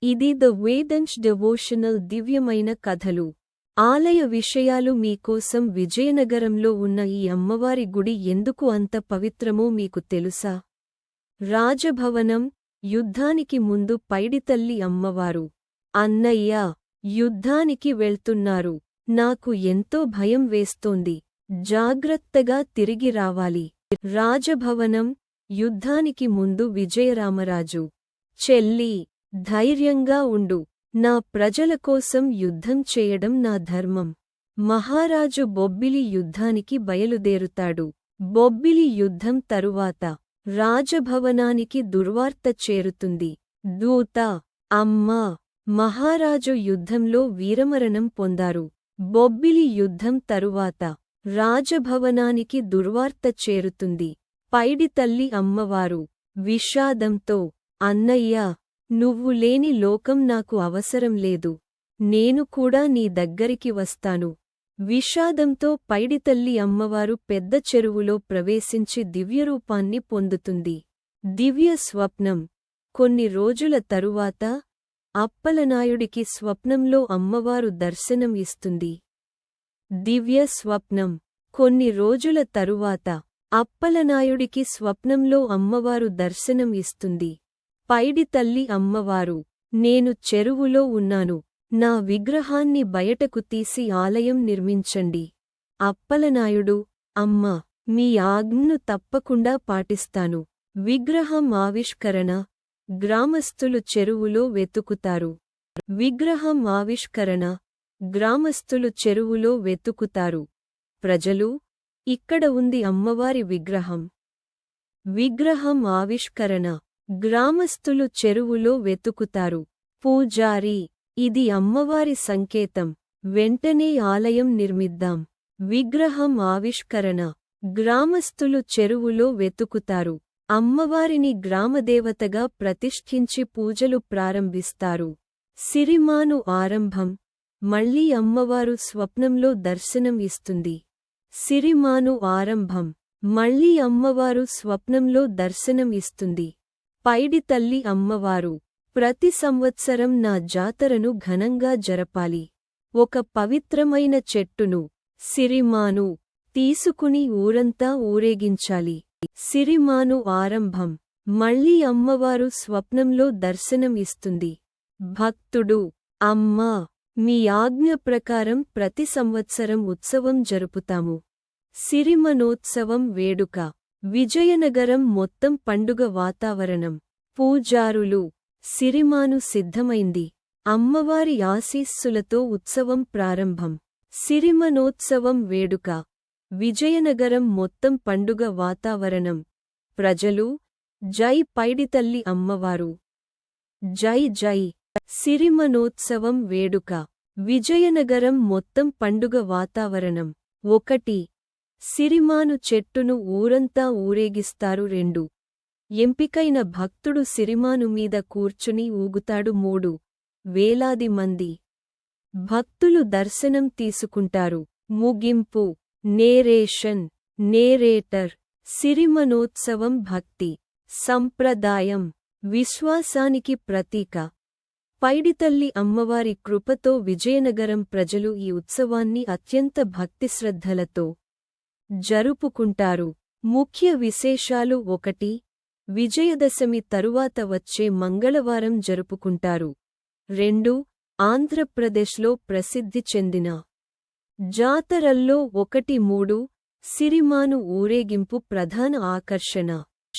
ఇది the వేదంశ్ devotional దివ్యమైన కథలు. ఆలయ విషయాలు మీకోసం. విజయనగరంలో ఉన్న ఈ అమ్మవారి గుడి ఎందుకు అంత పవిత్రమో మీకు తెలుసా? రాజభవనం, యుద్ధానికి ముందు పైడితల్లి అమ్మవారు. అన్నయ్య, యుద్ధానికి వెళ్తున్నారు. నాకు ఎంతో భయం వేస్తోంది. జాగ్రత్తగా తిరిగి రావాలి. రాజభవనం, యుద్ధానికి ముందు విజయరామరాజు. చెల్లీ, ధైర్యంగా ఉండు. నా ప్రజల కోసం యుద్ధం చేయడం నా ధర్మం. మహారాజు బొబ్బిలి యుద్ధానికి బయలుదేరుతాడు. బొబ్బిలి యుద్ధం తరువాత రాజభవనానికి దుర్వార్త చేరుతుంది. దూత, అమ్మా, మహారాజు యుద్ధంలో వీరమరణం పొందారు. బొబ్బిలి యుద్ధం తరువాత రాజభవనానికి దుర్వార్త చేరుతుంది. పైడితల్లి అమ్మవారు విషాదంతో, అన్నయ్యా, నువ్వు లేని లోకం నాకు అవసరం లేదు. నేను కూడా నీ దగ్గరికి వస్తాను. విషాదంతో పైడితల్లి అమ్మవారు పెద్ద చెరువులో ప్రవేశించి దివ్యరూపాన్ని పొందుతుంది. దివ్య స్వప్నం. కొన్ని రోజుల తరువాత అప్పలనాయుడికి స్వప్నంలో అమ్మవారు దర్శనం ఇస్తుంది. దివ్య స్వప్నం. కొన్ని రోజుల తరువాత అప్పలనాయుడికి స్వప్నంలో అమ్మవారు దర్శనం ఇస్తుంది. పైడితల్లి అమ్మవారు, నేను చెరువులో ఉన్నాను. నా విగ్రహాన్ని బయటకు తీసి ఆలయం నిర్మించండి. అప్పలనాయుడు, అమ్మా, మీ ఆజ్ఞను తప్పకుండా పాటిస్తాను. విగ్రహం ఆవిష్కరణ. గ్రామస్థులు చెరువులో వెతుకుతారు. విగ్రహం ఆవిష్కరణ. గ్రామస్థులు చెరువులో వెతుకుతారు. ప్రజలు, ఇక్కడ ఉంది అమ్మవారి విగ్రహం. విగ్రహం ఆవిష్కరణ. గ్రామస్థులు చెరువులో వెతుకుతారు. పూజారి, ఇది అమ్మవారి సంకేతం. వెంటనే ఆలయం నిర్మిద్దాం. విగ్రహం ఆవిష్కరణ. గ్రామస్థులు చెరువులో వెతుకుతారు. అమ్మవారిని గ్రామదేవతగా ప్రతిష్ఠించి పూజలు ప్రారంభిస్తారు. సిరిమాను ఆరంభం. మళ్ళీ అమ్మవారు స్వప్నంలో దర్శనం ఇస్తుంది. సిరిమాను ఆరంభం. మళ్ళీ అమ్మవారు స్వప్నంలో దర్శనం ఇస్తుంది. పైడితల్లి అమ్మవారు, ప్రతి సంవత్సరం నా జాతరను ఘనంగా జరపాలి. ఒక పవిత్రమైన చెట్టును, సిరిమాను, తీసుకుని ఊరంతా ఊరేగించాలి. సిరిమాను ఆరంభం. మళ్ళీ అమ్మవారు స్వప్నంలో దర్శనం ఇస్తుంది. భక్తుడు, అమ్మా, మీ ఆజ్ఞ ప్రకారం ప్రతి సంవత్సరం ఉత్సవం జరుపుతాము. సిరిమనోత్సవం వేడుక. విజయనగరం మొత్తం పండుగ వాతావరణం. పూజారులు, సిరిమాను సిద్ధమైంది. అమ్మవారి ఆశీస్సులతో ఉత్సవం ప్రారంభం. సిరిమనోత్సవం వేడుక. విజయనగరం మొత్తం పండుగ వాతావరణం. ప్రజలు, జై పైడితల్లి అమ్మవారు. జై జై. సిరిమనోత్సవం వేడుక. విజయనగరం మొత్తం పండుగ వాతావరణం. 1. సిరిమాను చెట్టును ఊరంతా ఊరేగిస్తారు. 2. ఎంపికైన భక్తుడు సిరిమాను మీద కూర్చుని ఊగుతాడు. 3. వేలాది మంది భక్తులు దర్శనం తీసుకుంటారు. ముగింపు. నేరేషన్. నేరేటర్. సిరిమనోత్సవం భక్తి, సంప్రదాయం, విశ్వాసానికి ప్రతీక. పైడితల్లి అమ్మవారి కృపతో విజయనగరం ప్రజలు ఈ ఉత్సవాన్ని అత్యంత భక్తిశ్రద్ధలతో జరుపుకుంటారు. ముఖ్య విశేషాలు. 1. విజయదశమి తరువాత వచ్చే మంగళవారం జరుపుకుంటారు. 2. ఆంధ్రప్రదేశ్లో ప్రసిద్ధి చెందిన జాతరల్లో 1. 3. సిరిమాను ఊరేగింపు ప్రధాన ఆకర్షణ.